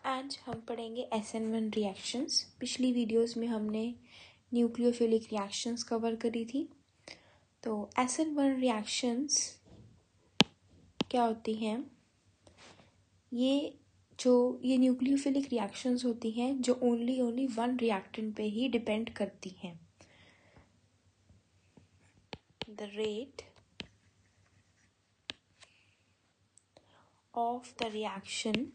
आज हम पढ़ेंगे SN1 रिएक्शंस। पिछली वीडियोस में हमने न्यूक्लियोफिलिक रिएक्शंस कवर करी थी। तो SN1 रिएक्शंस क्या होती हैं? ये न्यूक्लियोफिलिक रिएक्शंस होती हैं जो ओनली वन रिएक्टेंट पे ही डिपेंड करती हैं। The rate of the reaction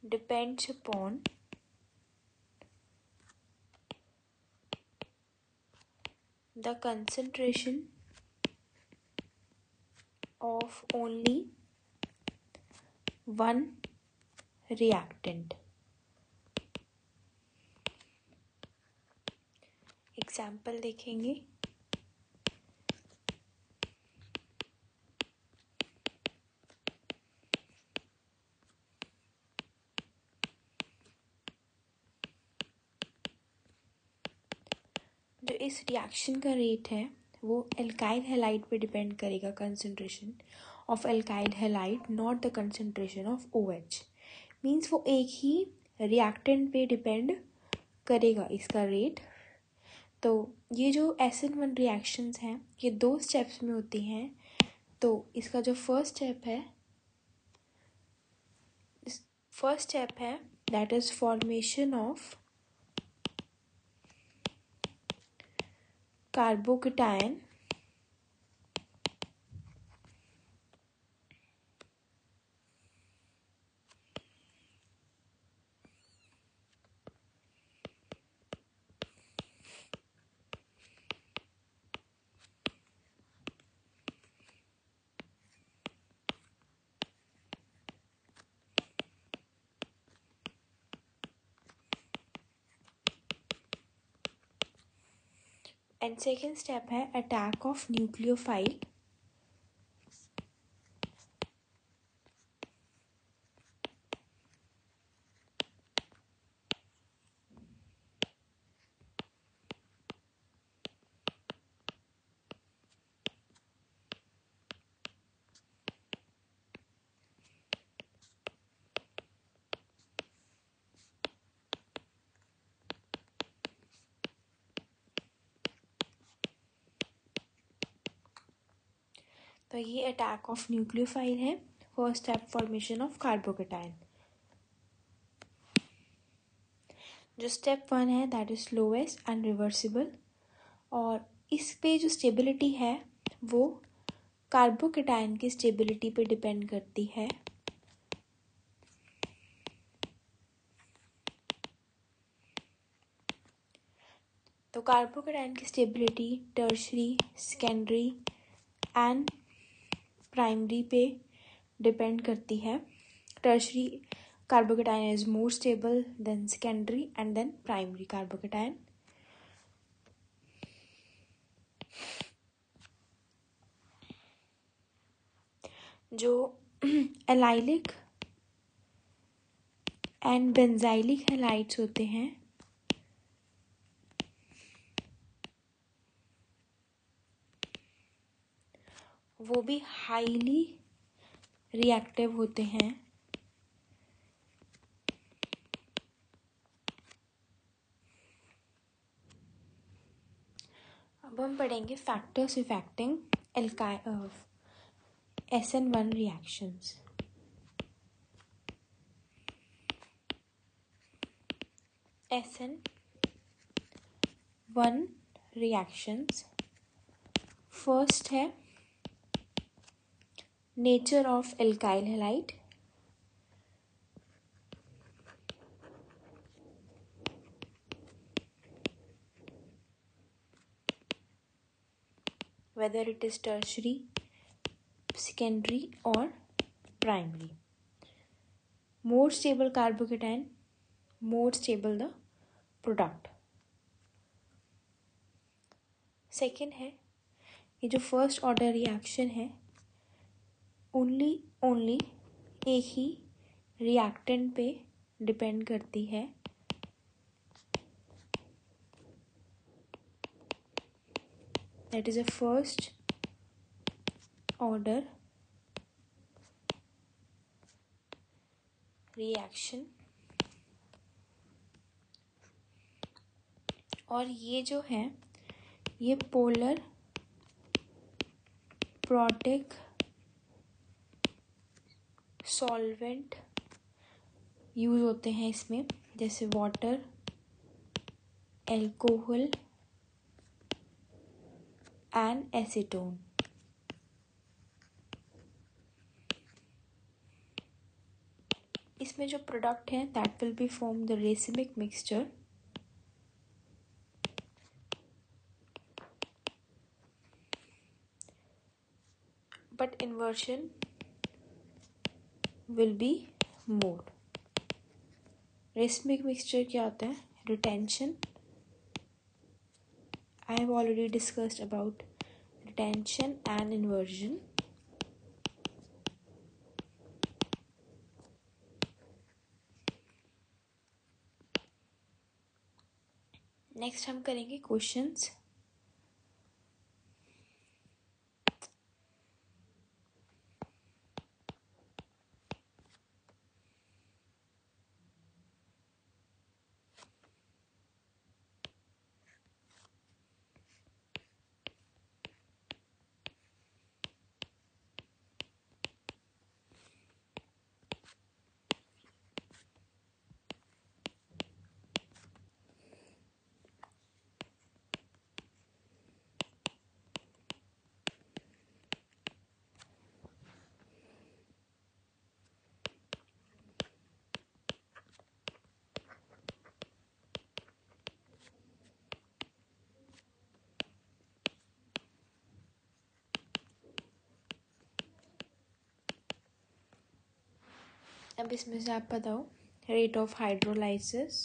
depends upon the concentration of only one reactant. Example देखेंगे। जो इस रिएक्शन का रेट है वो एल्काइल हैलाइड पे डिपेंड करेगा। Concentration of alkyl halide not the concentration of OH। Means वो एक ही रिएक्टेंट पे डिपेंड करेगा इसका रेट। तो ये जो SN1 रिएक्शंस हैं ये 2 स्टेप्स में होती हैं। तो इसका जो फर्स्ट स्टेप है that is formation of carbocation and second step है अटैक ऑफ न्यूक्लियोफाइल तो ये अटैक ऑफ न्यूक्लियोफाइल है। First step formation of carbocation. जो स्टेप 1 है that is slowest and reversible, और इस पे जो स्टेबिलिटी है वो कार्बोकेटायन की स्टेबिलिटी पे डिपेंड करती है। तो कार्बोकेटायन की stability tertiary, secondary and primary पे डिपेंड करती है। Tertiary carbocation is more stable than secondary and then primary carbocation. जो एलाइलिक एंड बेंजाइलिक हैलाइड्स होते हैं वो भी हाईली रिएक्टिव होते हैं। अब हम पढ़ेंगे factors affecting SN1 reactions. SN1 reactions. First है nature of alkyl halide. whether it is tertiary, secondary or primary. More stable carbocation, more stable the product. Second है ये जो फर्स्ट ऑर्डर रिएक्शन है ओनली एक ही रिएक्टेंट पे depend करती है। That is a first order reaction, और ये जो है ये पोलर प्रोटिक सॉल्वेंट यूज होते हैं इसमें, जैसे वाटर, एल्कोहल एंड एसीटोन। इसमें जो प्रोडक्ट है that will B form the racemic mixture, but inversion will be more. Racemic mixture क्या होता है? Retention, I have already discussed about retention and inversion. Next हम करेंगे क्वेश्चंस। अब इसमें से आप बताओ रेट ऑफ हाइड्रोलाइसिस,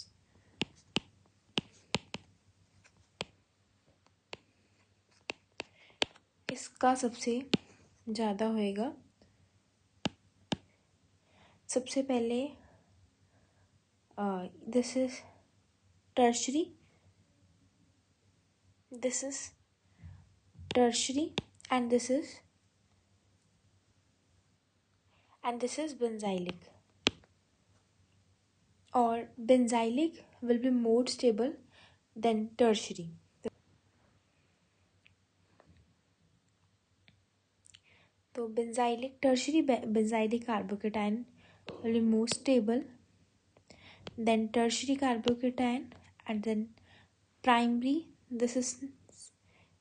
इसका सबसे ज़्यादा होएगा। सबसे पहले this is tertiary, this is tertiary and this is benzylic, और benzylic will be more stable than tertiary. तो benzylic tertiary benzylic carbocation will be more stable than tertiary carbocation, and then primary, this is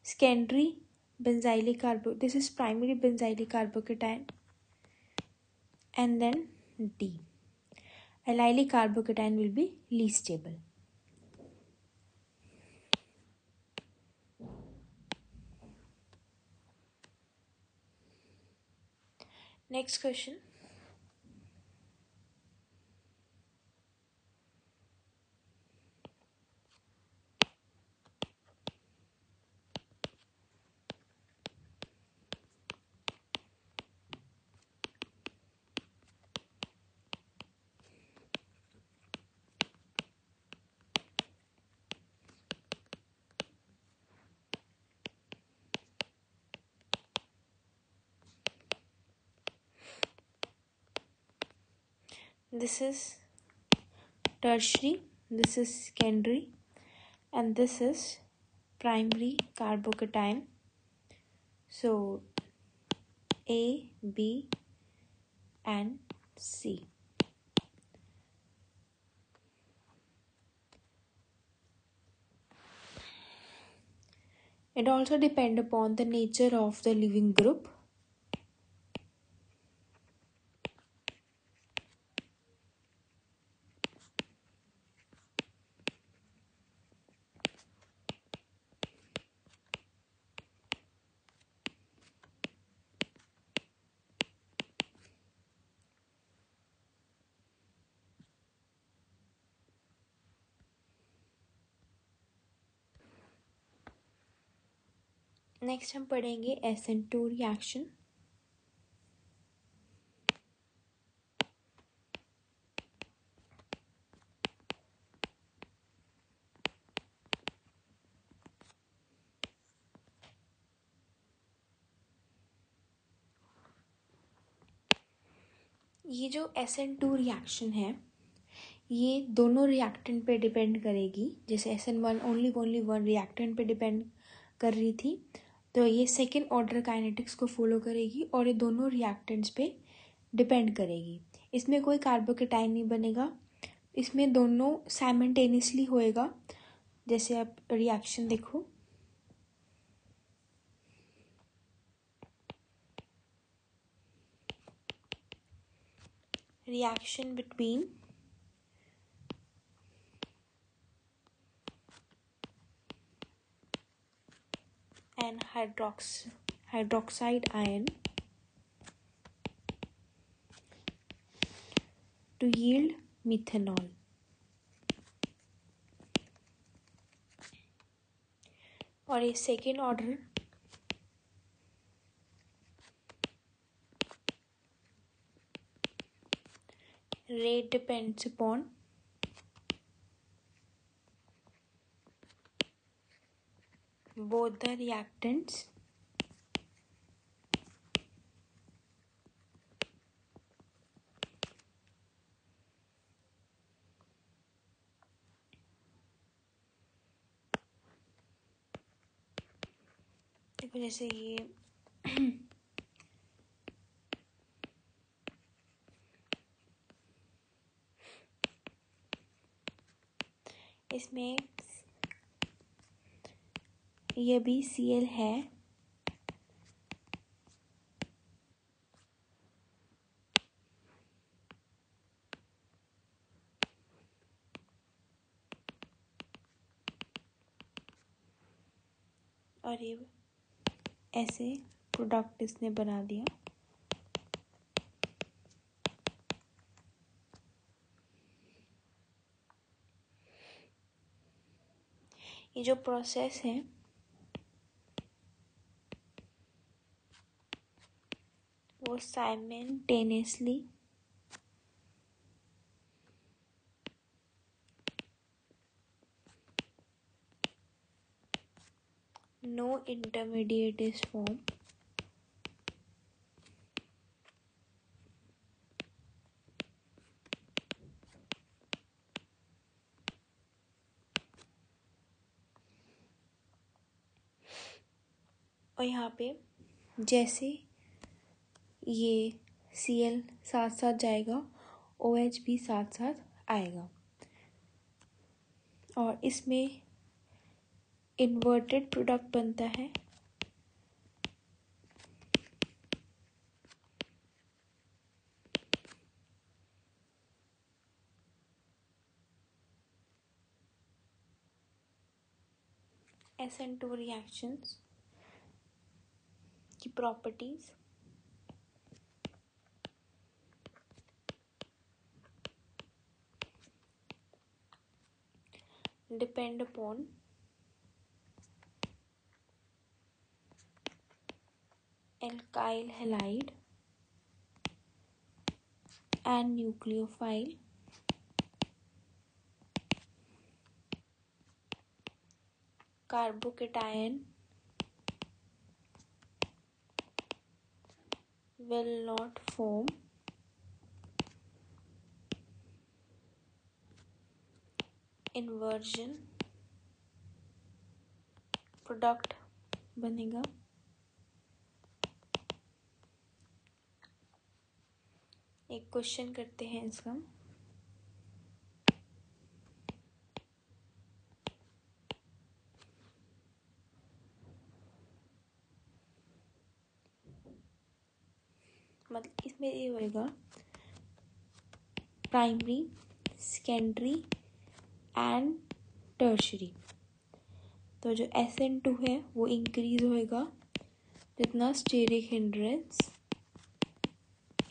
secondary benzylic this is primary benzylic carbocation, and then D, allylic carbocation will be least stable. Next question. This is tertiary, this is secondary, and this is primary carbocation. So A, B and C. It also depends upon the nature of the living group. Next हम पढ़ेंगे SN2 reaction. ये जो SN2 reaction है ये दोनों reactant पे depend करेगी। जैसे SN1 ओनली वन रिएक्टेंट पे डिपेंड कर रही थी, तो ये सेकेंड ऑर्डर काइनेटिक्स को फॉलो करेगी और ये दोनों रिएक्टेंट्स पे डिपेंड करेगी। इसमें कोई कार्बोकेटाइन नहीं बनेगा, इसमें दोनों साइमल्टेनियसली होएगा। जैसे आप रिएक्शन देखो, reaction between an hydroxide ion to yield methanol. और ये second order rate depends upon both the reactants देखो। जैसे ये इसमें ये भी Cl है और ये ऐसे प्रोडक्ट इसने बना दिया। ये जो प्रोसेस है वो simultaneously no intermediate is formed और यहाँ पे जैसे ये Cl साथ साथ जाएगा OH भी साथ साथ आएगा और इसमें इन्वर्टेड प्रोडक्ट बनता है SN2 रिएक्शंस की properties depend upon alkyl halide and nucleophile carbocation will not form inversion product बनेगा। एक क्वेश्चन करते हैं इसका। मतलब इसमें ये होएगा प्राइमरी, सेकेंडरी एंड टर्शरी। तो जो SN2 है वो इंक्रीज होएगा जितना स्टेरिक हिंड्रेंस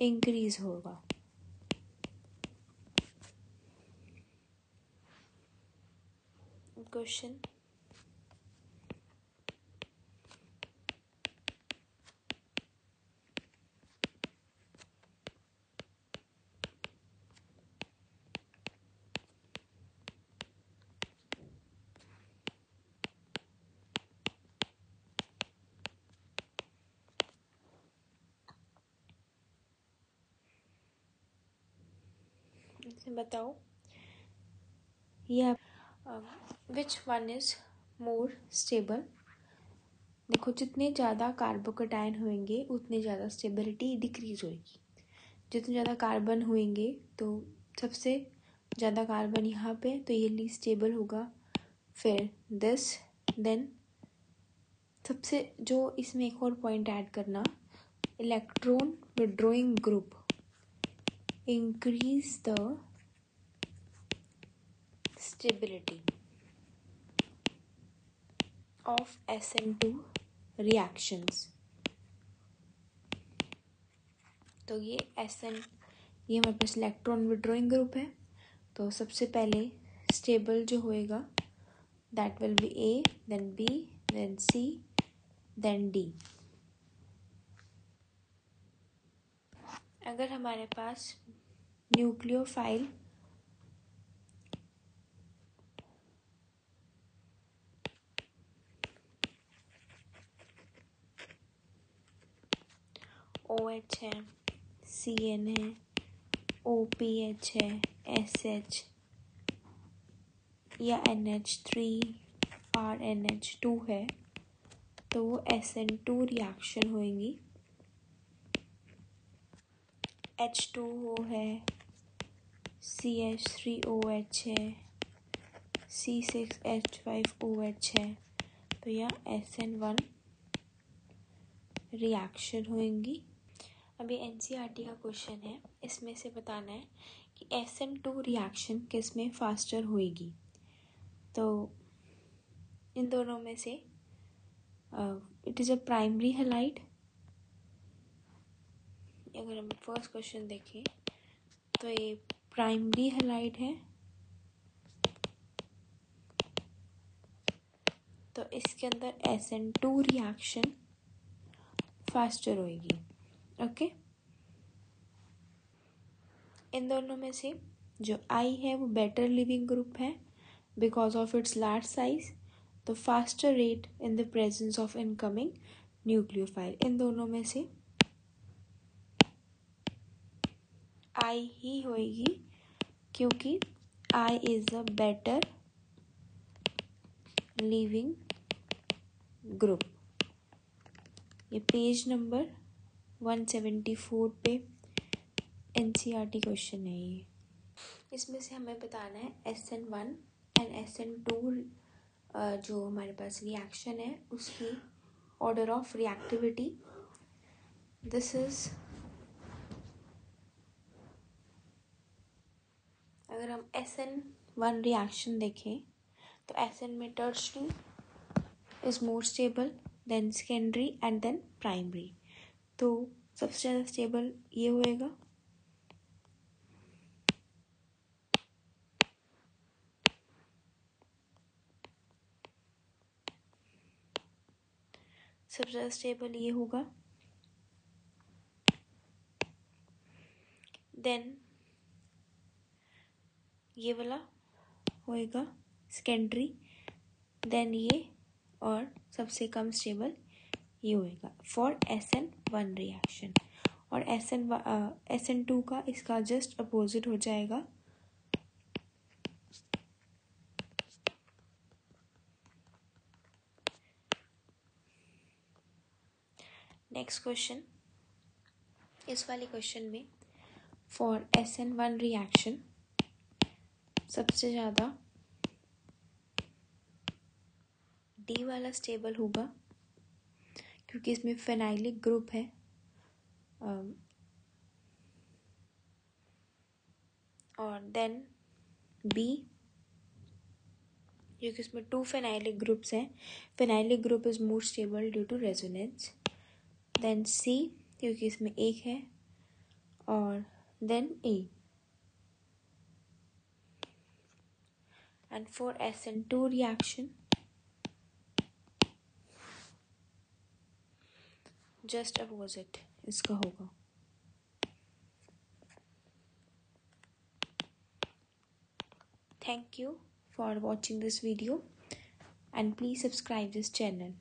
इंक्रीज होगा। क्वेश्चन बताओ ये which one is more stable. देखो जितने ज़्यादा कार्बोकेटायन होंगे उतने ज़्यादा स्टेबिलिटी डिक्रीज होएगी। जितने ज़्यादा कार्बन होंगे तो सबसे ज़्यादा कार्बन यहाँ पे, तो ये लीस्ट स्टेबल होगा। फिर दिस, देन सबसे जो इसमें एक और पॉइंट ऐड करना, electron withdrawing group increase the stability of SN2 reactions. तो ये ये हमारे पास इलेक्ट्रॉन विड्रॉइंग ग्रुप है, तो सबसे पहले स्टेबल जो होएगा that will be A, then B, then C, then D। अगर हमारे पास न्यूक्लियोफाइल OH है, CN है, OPH है, SH या NH3 RNH2 है, तो वो SN2 रिएक्शन होएंगी। H2O है, CH3OH है, C6H5OH है, तो यहाँ SN1 रिएक्शन होएंगी। अभी NCERT का क्वेश्चन है, इसमें से बताना है कि SN2 रिएक्शन किस में फास्टर होएगी। तो इन दोनों में से it is a primary halide. अगर हम फर्स्ट क्वेश्चन देखें तो ये प्राइमरी हैलाइड है, तो इसके अंदर SN2 रिएक्शन फास्टर होएगी। ओके, इन दोनों में से जो I है वो बेटर लिविंग ग्रुप है because of its large size, तो faster rate in the presence of incoming nucleophile. इन दोनों में से I ही होएगी क्योंकि I is a better leaving group. ये पेज नंबर 174 पे NCERT क्वेश्चन है ये। इसमें से हमें बताना है SN1 एंड SN2 जो हमारे पास रिएक्शन है उसकी order of reactivity. This is, अगर हम SN1 रिएक्शन देखें तो SN में tertiary is more stable than secondary and then primary, तो सबसे ज़्यादा स्टेबल ये होएगा। सबसे ज़्यादा स्टेबल ये होगा। देन ये वाला होएगा सेकेंडरी, देन ये, और सबसे कम स्टेबल ये होएगा फॉर SN1 रिएक्शन। और SN2 का इसका जस्ट अपोजिट हो जाएगा। नेक्स्ट क्वेश्चन, इस वाले क्वेश्चन में फॉर SN1 रिएक्शन सबसे ज़्यादा D वाला स्टेबल होगा क्योंकि इसमें फेनाइलिक ग्रुप है। और देन B क्योंकि इसमें 2 फेनाइलिक ग्रुप्स हैं, phenylic group is more stable due to resonance. Then C क्योंकि इसमें एक है, और then A। And for SN2 reaction just opposite इसका होगा। Thank you for watching this video and please subscribe this channel.